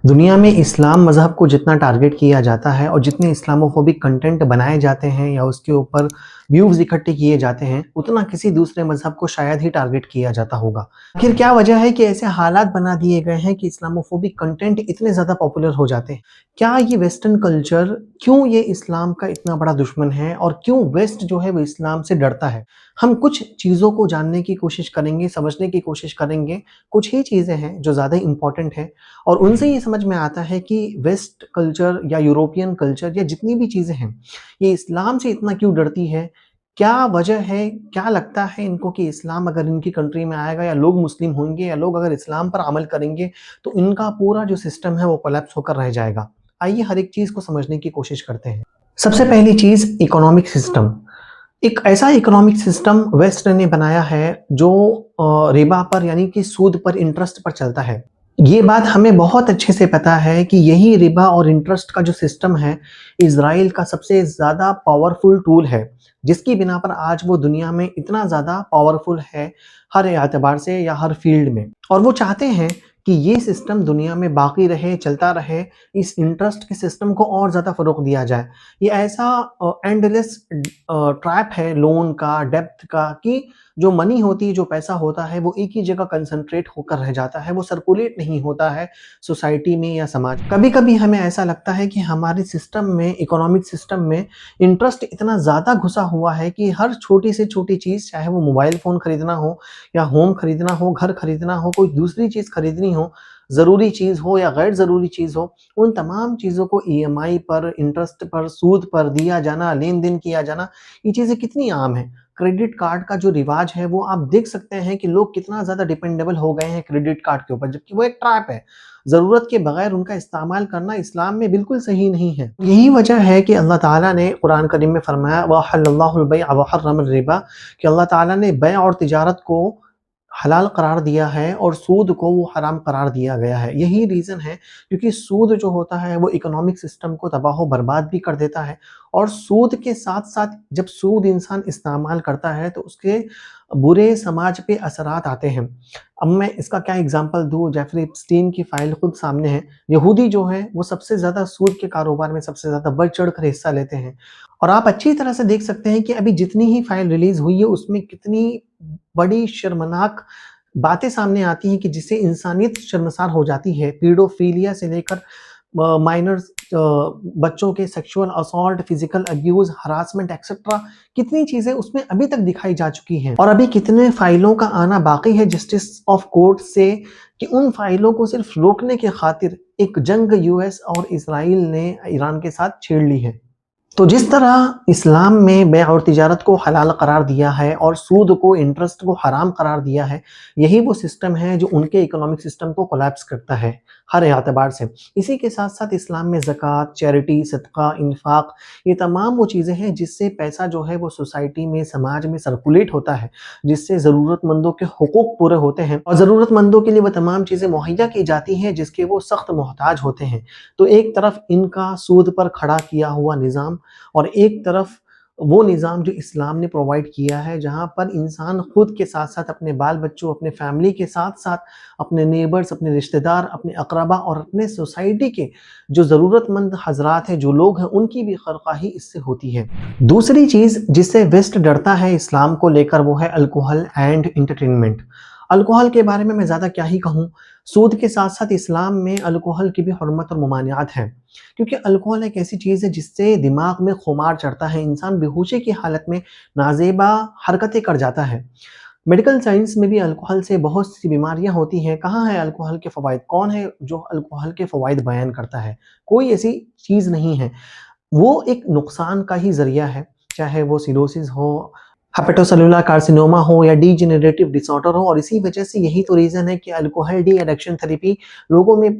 دنیا میں اسلام مذہب کو جتنا ٹارگٹ کیا جاتا ہے اور جتنے اسلاموفوبک کنٹینٹ بنائے جاتے ہیں یا اس کے اوپر ویوز اکٹھے کیے جاتے ہیں اتنا کسی دوسرے مذہب کو شاید ہی ٹارگٹ کیا جاتا ہوگا۔ آخر کیا وجہ ہے کہ ایسے حالات بنا دیے گئے ہیں کہ اسلاموفوبک کنٹینٹ اتنے زیادہ پاپولر ہو جاتے ہیں؟ کیا یہ ویسٹرن کلچر کیوں یہ اسلام کا اتنا بڑا دشمن ہے اور کیوں ویسٹ جو ہے وہ اسلام سے ڈرتا ہے؟ ہم کچھ چیزوں کو جاننے کی کوشش کریں گے، سمجھنے کی کوشش کریں گے۔ کچھ ہی چیزیں ہیں جو زیادہ امپورٹنٹ ہیں اور ان سے یہ سمجھ میں آتا ہے کہ ویسٹ کلچر یا یوروپین کلچر یا جتنی بھی چیزیں ہیں یہ اسلام سے اتنا کیوں ڈرتی ہے۔ کیا وجہ ہے، کیا لگتا ہے ان کو کہ اسلام اگر ان کی کنٹری میں آئے گا یا لوگ مسلم ہوں گے یا لوگ اگر اسلام پر عمل کریں گے تو ان کا پورا جو سسٹم ہے وہ کولیپس ہو کر رہ جائے گا۔ آئیے ہر ایک چیز کو سمجھنے کی کوشش کرتے ہیں۔ سب سے پہلی چیز اکنامک سسٹم۔ ایک ایسا اکنامک سسٹم ویسٹ نے بنایا ہے جو ربا پر یعنی کہ سود پر، انٹرسٹ پر چلتا ہے۔ یہ بات ہمیں بہت اچھے سے پتا ہے کہ یہی ربا اور انٹرسٹ کا جو سسٹم ہے اسرائیل کا سب سے زیادہ پاورفل ٹول ہے، جس کی بنا پر آج وہ دنیا میں اتنا زیادہ پاورفل ہے ہر اعتبار سے یا ہر فیلڈ میں، اور وہ چاہتے ہیں کہ یہ سسٹم دنیا میں باقی رہے، چلتا رہے، اس انٹرسٹ کے سسٹم کو اور زیادہ فروغ دیا جائے۔ یہ ایسا اینڈلیس ٹریپ ہے لون کا، ڈیپتھ کا، کہ جو منی ہوتی ہے، جو پیسہ ہوتا ہے وہ ایک ہی جگہ کنسنٹریٹ ہو کر رہ جاتا ہے، وہ سرکولیٹ نہیں ہوتا ہے سوسائٹی میں یا سماج۔ کبھی کبھی ہمیں ایسا لگتا ہے کہ ہمارے سسٹم میں، اکنامک سسٹم میں انٹرسٹ اتنا زیادہ گھسا ہوا ہے کہ ہر چھوٹی سے چھوٹی چیز، چاہے وہ موبائل فون خریدنا ہو یا ہوم خریدنا ہو، گھر خریدنا ہو، کوئی دوسری چیز خریدنی ہو، ضروری چیز ہو یا غیر ضروری چیز ہو، ان تمام چیزوں کو ای ایم آئی پر، انٹرسٹ پر، سود پر دیا جانا، لین دین کیا جانا، یہ چیزیں کتنی عام ہیں۔ کریڈٹ کارڈ کا جو رواج ہے وہ آپ دیکھ سکتے ہیں کہ لوگ کتنا زیادہ ڈیپینڈیبل ہو گئے ہیں کریڈٹ کارڈ کے اوپر، جبکہ وہ ایک ٹریپ ہے۔ ضرورت کے بغیر ان کا استعمال کرنا اسلام میں بالکل صحیح نہیں ہے۔ یہی وجہ ہے کہ اللہ تعالیٰ نے قرآن کریم میں فرمایا وَأَحَلَّ اللَّهُ الْبَيْعَ وَحَرَّمَ الرِّبَا، کہ اللہ تعالیٰ نے بیع اور تجارت کو حلال قرار دیا ہے اور سود کو وہ حرام قرار دیا گیا ہے۔ یہی ریزن ہے کیونکہ سود جو ہوتا ہے وہ اکنامک سسٹم کو تباہ و برباد بھی کر دیتا ہے، اور سود کے ساتھ ساتھ جب سود انسان استعمال کرتا ہے تو اس کے برے سماج پہ اثرات آتے ہیں۔ اب میں اس کا کیا اگزامپل دوں، جیفری ایپسٹین کی فائل خود سامنے ہے۔ یہودی جو ہے وہ سب سے زیادہ سود کے کاروبار میں سب سے زیادہ بڑھ چڑھ کر حصہ لیتے ہیں، اور آپ اچھی طرح سے دیکھ سکتے ہیں کہ ابھی جتنی ہی فائل ریلیز ہوئی ہے اس میں کتنی بڑی شرمناک باتیں سامنے آتی ہیں کہ جس سے انسانیت شرمسار ہو جاتی ہے۔ پیڈوفیلیا سے لے کر مائنرز، بچوں کے sexual assault, physical abuse, harassment extra, کتنی چیزیں اس میں ابھی تک دکھائی جا چکی ہیں، اور ابھی کتنے فائلوں کا آنا باقی ہے جسٹس آف کورٹ سے، کہ ان فائلوں کو صرف روکنے کے خاطر ایک جنگ یو ایس اور اسرائیل نے ایران کے ساتھ چھیڑ لی ہے۔ تو جس طرح اسلام میں بیع اور تجارت کو حلال قرار دیا ہے اور سود کو، انٹرسٹ کو حرام قرار دیا ہے، یہی وہ سسٹم ہے جو ان کے اکنامک سسٹم کو کولیپس کرتا ہے ہر اعتبار سے۔ اسی کے ساتھ ساتھ اسلام میں زکوٰۃ، چیریٹی، صدقہ، انفاق، یہ تمام وہ چیزیں ہیں جس سے پیسہ جو ہے وہ سوسائٹی میں، سماج میں سرکولیٹ ہوتا ہے، جس سے ضرورت مندوں کے حقوق پورے ہوتے ہیں، اور ضرورت مندوں کے لیے وہ تمام چیزیں مہیا کی جاتی ہیں جس کے وہ سخت محتاج ہوتے ہیں۔ تو ایک طرف ان کا سود پر کھڑا کیا ہوا نظام، اور ایک طرف وہ نظام جو اسلام نے پرووائڈ کیا ہے، جہاں پر انسان خود کے ساتھ ساتھ اپنے بال بچوں، اپنے فیملی کے ساتھ ساتھ اپنے نیبرز، اپنے رشتہ دار، اپنے اقربا اور اپنے سوسائٹی کے جو ضرورت مند حضرات ہیں، جو لوگ ہیں، ان کی بھی خرخواہی اس سے ہوتی ہے۔ دوسری چیز جس سے ویسٹ ڈرتا ہے اسلام کو لے کر وہ ہے الکوہل اینڈ انٹرٹینمنٹ۔ الکوہل کے بارے میں زیادہ کیا ہی کہوں، سود کے ساتھ ساتھ اسلام میں الکوہل کی بھی حرمت اور ممانعت ہے، کیونکہ الکوہل ایک ایسی چیز ہے جس سے دماغ میں خمار چڑھتا ہے، انسان بے ہوشی کی حالت میں نازیبا حرکتیں کر جاتا ہے۔ میڈیکل سائنس میں بھی الکوہل سے بہت سی بیماریاں ہوتی ہیں۔ کہاں ہے الکوہل کے فوائد؟ کون ہے جو الکوہل کے فوائد بیان کرتا ہے؟ کوئی ایسی چیز نہیں ہے۔ وہ ایک نقصان کا ہی ذریعہ ہے، چاہے وہ سیروسس ہو، ہیپیٹوسیلولر کارسینوما ہو یا ڈی جنریٹو ڈس آرڈر ہو، اور اسی وجہ سے یہی تو ریزن ہے کہ الکوہل ڈی ایڈکشن تھراپی لوگوں میں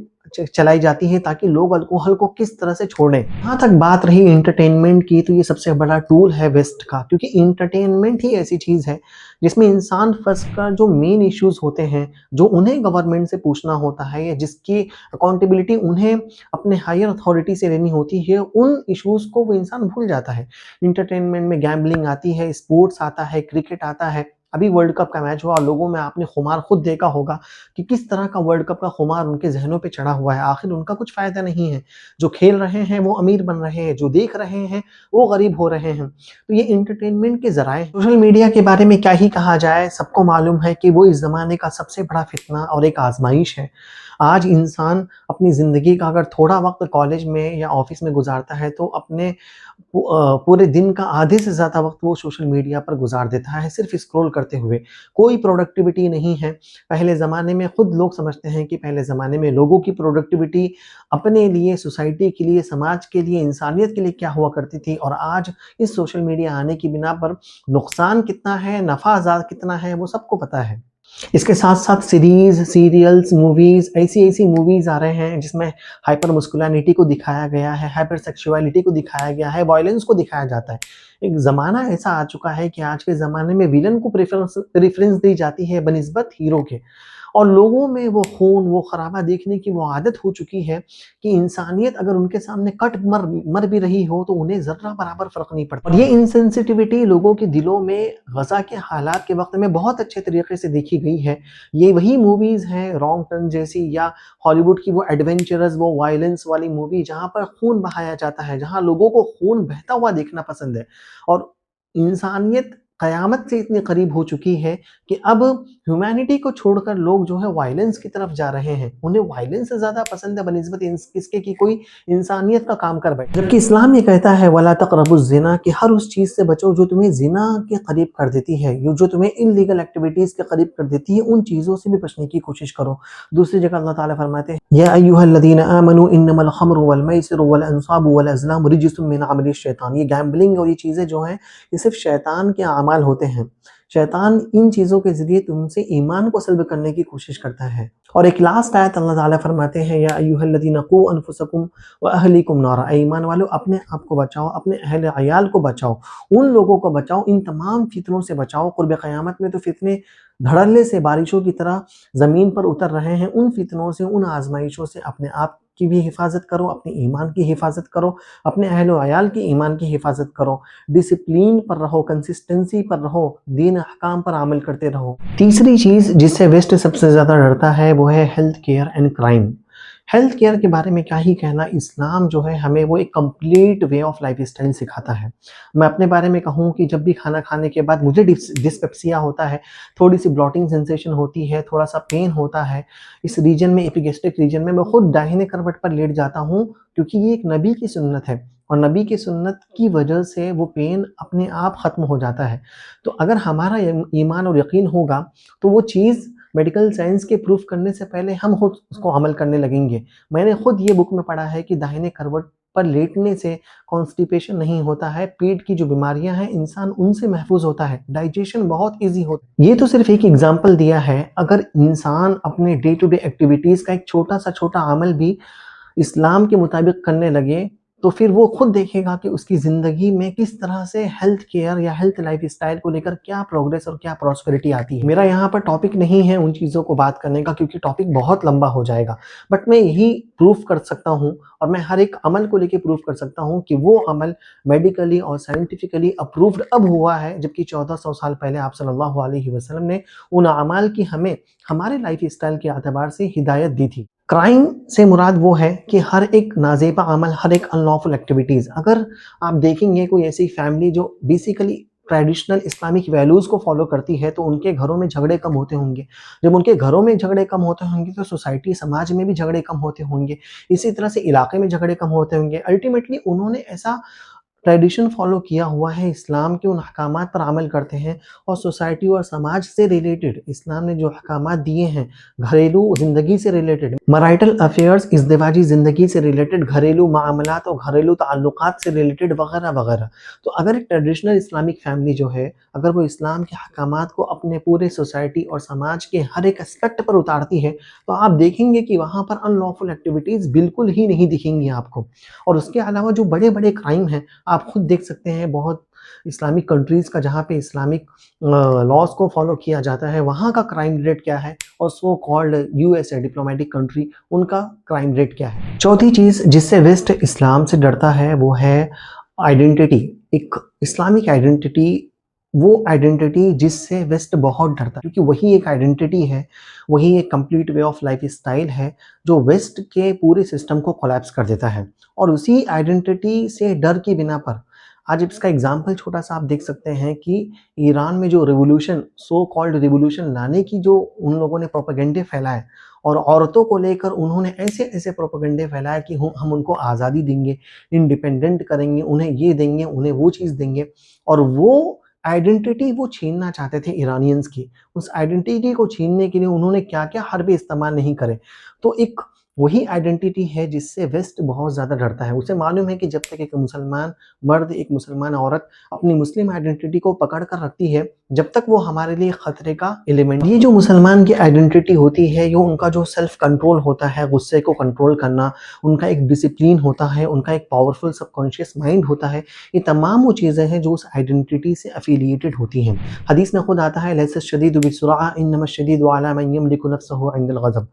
چلائی جاتی ہے تاکہ لوگ الکوہل کو کس طرح سے چھوڑیں۔ یہاں تک بات رہی انٹرٹینمنٹ کی، تو یہ سب سے بڑا ٹول ہے ویسٹ کا، کیونکہ انٹرٹینمنٹ ہی ایسی چیز ہے جس میں انسان پھنس کر جو مین ایشوز ہوتے ہیں، جو انہیں گورنمنٹ سے پوچھنا ہوتا ہے یا جس کی اکاؤنٹیبلٹی انہیں اپنے ہائر اتھارٹی سے لینی ہوتی ہے، ان ایشوز کو وہ انسان بھول جاتا ہے۔ انٹرٹینمنٹ میں گیمبلنگ آتی ہے، اسپورٹس آتا ہے، کرکٹ آتا ہے، ابھی ورلڈ کپ کا میچ ہوا اور لوگوں میں آپ نے خمار خود دیکھا ہوگا کہ کس طرح کا ورلڈ کپ کا خمار ان کے ذہنوں پہ چڑھا ہوا ہے. آخر ان کا کچھ فائدہ نہیں ہے. جو کھیل رہے ہیں وہ امیر بن رہے ہیں، جو دیکھ رہے ہیں وہ غریب ہو رہے ہیں. تو یہ انٹرٹینمنٹ کے ذرائع. سوشل میڈیا کے بارے میں کیا ہی کہا جائے، سب کو معلوم ہے کہ وہ اس زمانے کا سب سے بڑا فتنہ اور ایک آزمائش ہے. آج انسان اپنی زندگی کا اگر تھوڑا وقت کالج میں یا آفس میں گزارتا ہے تو اپنے پورے دن کا آدھے سے زیادہ وقت وہ سوشل میڈیا پر گزار دیتا ہے صرف اسکرول کرتے ہوئے. کوئی پروڈکٹیوٹی نہیں ہے. پہلے زمانے میں خود لوگ سمجھتے ہیں کہ پہلے زمانے میں لوگوں کی پروڈکٹیوٹی اپنے لیے، سوسائٹی کے لیے، سماج کے لیے، انسانیت کے لیے کیا ہوا کرتی تھی، اور آج اس سوشل میڈیا آنے کی بنا پر نقصان کتنا ہے، نفع زیادہ کتنا ہے، وہ سب کو پتہ ہے. اس کے ساتھ ساتھ سیریز، سیریلز، موویز، ایسی موویز آ رہے ہیں جس میں ہائپر مسکولینٹی کو دکھایا گیا ہے، ہائپر سیکشولیٹی کو دکھایا گیا ہے، وائلنس کو دکھایا جاتا ہے. ایک زمانہ ایسا آ چکا ہے کہ آج کے زمانے میں ویلن کو پریفرنس دی جاتی ہے بنسبت ہیرو کے، اور لوگوں میں وہ خون، وہ خرابہ دیکھنے کی وہ عادت ہو چکی ہے کہ انسانیت اگر ان کے سامنے کٹ مر بھی رہی ہو تو انہیں ذرہ برابر فرق نہیں پڑتا. اور یہ انسینسٹیوٹی لوگوں کے دلوں میں غزہ کے حالات کے وقت میں بہت اچھے طریقے سے دیکھی گئی ہے. یہ وہی موویز ہیں رانگ ٹرن جیسی، یا ہالی ووڈ کی وہ ایڈونچرز، وہ وائلنس والی مووی جہاں پر خون بہایا جاتا ہے، جہاں لوگوں کو خون بہتا ہوا دیکھنا پسند ہے. اور انسانیت قیامت سے اتنی قریب ہو چکی ہے کہ اب ہیومینٹی کو چھوڑ کر لوگ جو ہے وائلنس کی طرف جا رہے ہیں. انہیں وائلنس سے زیادہ پسند ہے بنسبت اس کے کہ کوئی انسانیت کا کام کر بیٹھے. جبکہ اسلام یہ کہتا ہے وَلَا تَقْرَبُوا الزِّنَا، کہ ہر اس چیز سے بچو جو تمہیں زنا کے قریب کر دیتی ہے، جو تمہیں انلیگل ایکٹیویٹیز کے قریب کر دیتی ہے، ان چیزوں سے بھی بچنے کی کوشش کرو. دوسری جگہ اللہ تعالیٰ فرماتے ہیں یا ایھا الذین آمنوا انما الخمر والمیسر والانصاب والازلام رجس من عمل الشیطان. یہ گیمبلنگ اور یہ چیزیں جو ہیں یہ صرف شیطان کے اعمال ہوتے ہیں. شیطان ان چیزوں کے ذریعے تم سے ایمان کو سلب کرنے کی کوشش کرتا ہے. اور ایک لاسٹ آیت اللہ تعالیٰ فرماتے ہیں یا ایھا الذین قوا انفسکم واہلیکم نارا، اے ایمان والو اپنے آپ کو بچاؤ، اپنے اہل عیال کو بچاؤ، ان لوگوں کو بچاؤ، ان تمام فتنوں سے بچاؤ. قرب قیامت میں تو فتنے دھڑلے سے بارشوں کی طرح زمین پر اتر رہے ہیں. ان فتنوں سے، ان آزمائشوں سے اپنے آپ کی بھی حفاظت کرو، اپنے ایمان کی حفاظت کرو، اپنے اہل و عیال کی ایمان کی حفاظت کرو. ڈسپلین پر رہو، کنسسٹنسی پر رہو، دین احکام پر عمل کرتے رہو. تیسری چیز جس سے ویسٹ سب سے زیادہ ڈرتا ہے وہ ہے health care and crime. Health care کے بارے میں کیا ہی کہنا. اسلام جو ہے ہمیں وہ ایک complete way of life style سکھاتا ہے. میں اپنے بارے میں کہوں کہ جب بھی کھانا کھانے کے بعد مجھے ڈسپیپسیا ہوتا ہے، تھوڑی سی بلاٹنگ سینسیشن ہوتی ہے، تھوڑا سا پین ہوتا ہے اس ریجن میں، ایپیگیسٹرک ریجن میں خود داہنے کروٹ پر لیٹ جاتا ہوں، کیونکہ یہ ایک نبی کی سنت ہے اور نبی کی سنت کی وجہ سے وہ پین اپنے آپ ختم ہو جاتا ہے. تو اگر ہمارا ایمان اور یقین ہوگا تو وہ چیز میڈیکل سائنس کے پروف کرنے سے پہلے ہم خود اس کو عمل کرنے لگیں گے. میں نے خود یہ بک میں پڑھا ہے کہ داہنے کروٹ پر لیٹنے سے کانسٹیپیشن نہیں ہوتا ہے، پیٹ کی جو بیماریاں ہیں انسان ان سے محفوظ ہوتا ہے، ڈائجیشن بہت ایزی ہوتا ہے. یہ تو صرف ایک ایگزامپل دیا ہے. اگر انسان اپنے ڈے ٹو ڈے ایکٹیویٹیز کا ایک چھوٹا عمل بھی اسلام کے مطابق کرنے لگے تو پھر وہ خود دیکھے گا کہ اس کی زندگی میں کس طرح سے ہیلتھ کیئر یا ہیلتھ لائف اسٹائل کو لے کر کیا پروگریس اور کیا پراسپیرٹی آتی ہے. میرا یہاں پر ٹاپک نہیں ہے ان چیزوں کو بات کرنے کا کیونکہ ٹاپک بہت لمبا ہو جائے گا، بٹ میں یہی پروف کر سکتا ہوں اور میں ہر ایک عمل کو لے کے پروف کر سکتا ہوں کہ وہ عمل میڈیکلی اور سائنٹیفکلی اپرووڈ اب ہوا ہے، جبکہ 1400 سال پہلے آپ صلی اللہ علیہ وسلم نے ان اعمال کی ہمیں ہمارے لائف اسٹائل کے اعتبار سے ہدایت دی تھی. کرائم سے مراد وہ ہے کہ ہر ایک نازیبا عمل، ہر ایک انلافل ایکٹیویٹیز. اگر آپ دیکھیں گے کوئی ایسی فیملی جو بیسیکلی ٹریڈیشنل اسلامک ویلیوز کو فالو کرتی ہے تو ان کے گھروں میں جھگڑے کم ہوتے ہوں گے. جب ان کے گھروں میں جھگڑے کم ہوتے ہوں گے تو سوسائٹی، سماج میں بھی جھگڑے کم ہوتے ہوں گے. اسی طرح سے علاقے میں جھگڑے کم ہوتے ہوں گے. الٹیمیٹلی انہوں نے ایسا ٹریڈیشن فالو کیا ہوا ہے، اسلام کے ان احکامات پر عمل کرتے ہیں اور سوسائٹی اور سماج سے ریلیٹڈ اسلام نے جو احکامات دیے ہیں، گھریلو زندگی سے ریلیٹڈ، میرائٹل افیئرز، ازدواجی زندگی سے ریلیٹڈ، گھریلو معاملات اور گھریلو تعلقات سے ریلیٹڈ وغیرہ وغیرہ. تو اگر ایک ٹریڈیشنل اسلامک فیملی جو ہے اگر وہ اسلام کے احکامات کو اپنے پورے سوسائٹی اور سماج کے ہر ایک اسپیکٹ پر اتارتی ہے تو آپ دیکھیں گے کہ وہاں پر ان لافل ایکٹیویٹیز بالکل ہی نہیں دکھیں گی آپ کو. اور اس کے علاوہ جو بڑے بڑے کرائم ہیں آپ خود دیکھ سکتے ہیں، بہت اسلامک کنٹریز کا جہاں پہ اسلامک لاز کو فالو کیا جاتا ہے وہاں کا کرائم ریٹ کیا ہے، اور so called U S A diplomatic country in کا کرائم ریٹ کیا ہے. چوتھی چیز جس سے ویسٹ اسلام سے ڈرتا ہے وہ ہے آئیڈینٹی. ایک اسلامک آئیڈینٹی وہ آئیڈینٹی جس سے ویسٹ بہت ڈرتا ہے، کیونکہ وہی ایک آئیڈینٹی ہے، وہی ایک complete way of life style ہے جو ویسٹ کے پورے سسٹم کو کولیپس کر دیتا ہے۔ اور اسی آئیڈینٹی سے ڈر کی بنا پر آج اس کا اگزامپل چھوٹا سا آپ دیکھ سکتے ہیں کہ ایران میں جو ریولوشن، سو کالڈ ریولوشن لانے کی جو ان لوگوں نے پروپیگنڈے پھیلائے، اور عورتوں کو لے کر انہوں نے ایسے ایسے پروپیگنڈے پھیلائے کہ ہم ان کو آزادی دیں گے، انڈیپینڈنٹ کریں گے، انہیں یہ دیں گے، انہیں وہ چیز دیں گے، اور وہ آئیڈینٹی وہ چھیننا چاہتے تھے ایرانینز کی۔ اس آئیڈینٹی کو چھیننے کے لیے انہوں نے کیا کیا حربے استعمال نہیں کرے۔ تو ایک وہی آئیڈینٹی ہے جس سے ویسٹ بہت زیادہ ڈرتا ہے۔ اسے معلوم ہے کہ جب تک ایک مسلمان مرد، ایک مسلمان عورت اپنی مسلم آئیڈینٹی کو پکڑ کر رکھتی ہے، جب تک وہ ہمارے لیے خطرے کا ایلیمنٹ۔ یہ جو مسلمان کی آئیڈینٹی ہوتی ہے، یہ ان کا جو سیلف کنٹرول ہوتا ہے، غصے کو کنٹرول کرنا، ان کا ایک ڈسپلین ہوتا ہے، ان کا ایک پاورفل سب کانشیس مائنڈ ہوتا ہے، یہ تمام وہ چیزیں ہیں جو اس آئیڈینٹی سے افیلیٹڈ ہوتی ہیں۔ حدیث میں خود آتا ہے لیس الشدید بالسرعہ انما الشدید علی من یملک نفسہ عند الغضب،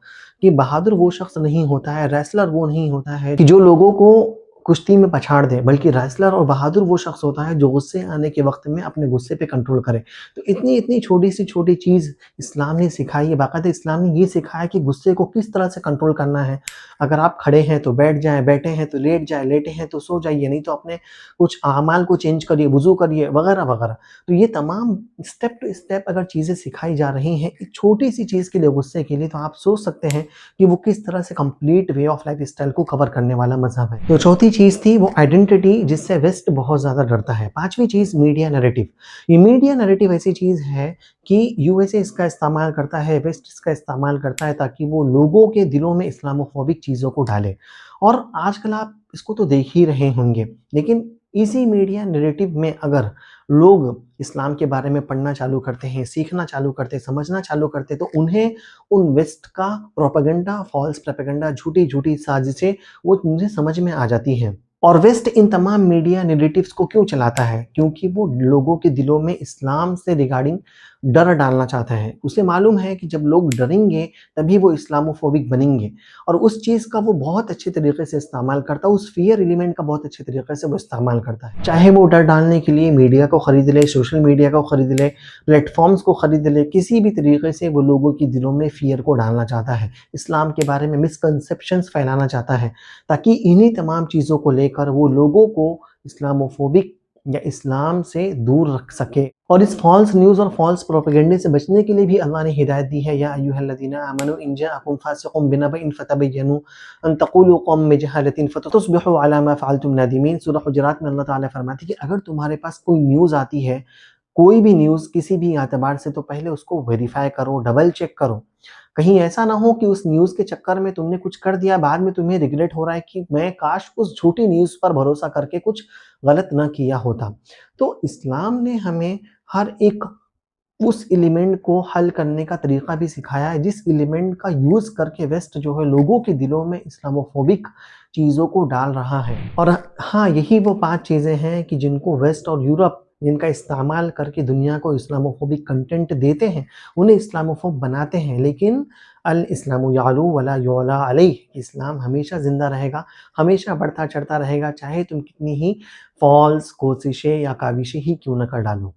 کہ بہادر وہ شخص نہیں ہوتا ہے، ریسلر وہ نہیں ہوتا ہے کہ جو لوگوں کو کشتی میں پچھاڑ دے، بلکہ ریسلر اور بہادر وہ شخص ہوتا ہے جو غصے آنے کے وقت میں اپنے غصے پہ کنٹرول کرے۔ تو اتنی اتنی چھوٹی سی چھوٹی چیز اسلام نے سکھائی ہے، باقاعدہ اسلام نے یہ سکھایا کہ غصے کو کس طرح سے کنٹرول کرنا ہے۔ اگر آپ کھڑے ہیں تو بیٹھ جائیں، بیٹھے ہیں تو لیٹ جائیں، لیٹے ہیں تو سو جائیے، نہیں تو اپنے کچھ اعمال کو چینج کریے، وضو کریے، وغیرہ وغیرہ۔ تو یہ تمام اسٹیپ ٹو اسٹیپ اگر چیزیں سکھائی جا رہی ہیں ایک چھوٹی سی چیز کے لیے، غصے کے لیے، تو آپ سوچ سکتے ہیں کہ وہ کس طرح سے complete way of life style کو کور کرنے والا مذہب ہے۔ تو چوتھی چیز تھی وہ آئیڈینٹی جس سے ویسٹ بہت زیادہ ڈرتا ہے۔ پانچویں چیز میڈیا نیریٹو۔ یہ میڈیا نیریٹو ایسی چیز ہے کہ یو ایس اے اس کا استعمال کرتا ہے، ویسٹ اس کا استعمال کرتا ہے تاکہ وہ لوگوں کے دلوں میں اسلاموفوبک چیزوں کو ڈالے۔ اور آج کل آپ اس کو تو دیکھ ہی رہے ہوں گے، لیکن اسی میڈیا نیریٹو میں اگر لوگ اسلام کے بارے میں پڑھنا چالو کرتے ہیں، سیکھنا چالو کرتے ہیں، سمجھنا چالو کرتے ہیں، تو انہیں ان ویسٹ کا پروپیگنڈا، فالس پروپیگنڈا، جھوٹی جھوٹی سازشیں وہ انہیں سمجھ میں آ جاتی ہیں۔ اور ویسٹ ان تمام میڈیا نیریٹیوز کو کیوں چلاتا ہے؟ کیونکہ وہ لوگوں کے دلوں میں اسلام سے ریگارڈنگ ڈر ڈالنا چاہتا ہے۔ اسے معلوم ہے کہ جب لوگ ڈریں گے تبھی وہ اسلاموفوبک بنیں گے، اور اس چیز کا وہ بہت اچھے طریقے سے استعمال کرتا ہے، اس فیئر ایلیمنٹ کا بہت اچھے طریقے سے وہ استعمال کرتا ہے۔ چاہے وہ ڈر ڈالنے کے لیے میڈیا کو خرید لے، سوشل میڈیا کو خرید لے، پلیٹ فارمز کو خرید لے، کسی بھی طریقے سے وہ لوگوں کے دلوں میں فیئر کو ڈالنا چاہتا ہے، اسلام کے بارے میں مسکنسیپشنز پھیلانا چاہتا ہے، تاکہ انہی تمام چیزوں کو لے کر وہ لوگوں کو اسلاموفوبک یا اسلام سے دور رکھ سکے۔ اور اس فالس نیوز اور فالس پروپیگنڈے سے بچنے کے لیے بھی اللہ نے ہدایت دی ہے، یا ایھا الذین آمنوا ان جاءکم فاسق بنبأ فتبینوا ان تقولوا قوم بجہالۃ فتصبحوا علی ما فعلتم نادمین۔ سورہ حجرات میں اللہ تعالیٰ فرماتے ہیں کہ اگر تمہارے پاس کوئی نیوز آتی ہے، کوئی بھی نیوز کسی بھی اعتبار سے، تو پہلے اس کو ویریفائی کرو، ڈبل چیک کرو۔ کہیں ایسا نہ ہو کہ اس نیوز کے چکر میں تم نے کچھ کر دیا، بعد میں تمہیں ریگریٹ ہو رہا ہے کہ میں کاش اس جھوٹی نیوز پر بھروسہ کر کے کچھ غلط نہ کیا ہوتا۔ تو اسلام نے ہمیں ہر ایک اس ایلیمنٹ کو حل کرنے کا طریقہ بھی سکھایا ہے، جس ایلیمنٹ کا یوز کر کے ویسٹ جو ہے لوگوں کے دلوں میں اسلاموفوبک چیزوں کو ڈال رہا ہے۔ اور ہاں، یہی وہ 5 چیزیں ہیں کہ جن کو ویسٹ اور یورپ جن کا استعمال کر کے دنیا کو اسلاموفوبک کنٹینٹ دیتے ہیں، انہیں اسلاموفوب بناتے ہیں، لیکن الاسلام یعلو ولا یعلی علیہ، اسلام ہمیشہ زندہ رہے گا، ہمیشہ بڑھتا چڑھتا رہے گا، چاہے تم کتنی ہی فالس کوششیں یا کاوشیں ہی کیوں نہ کر ڈالو۔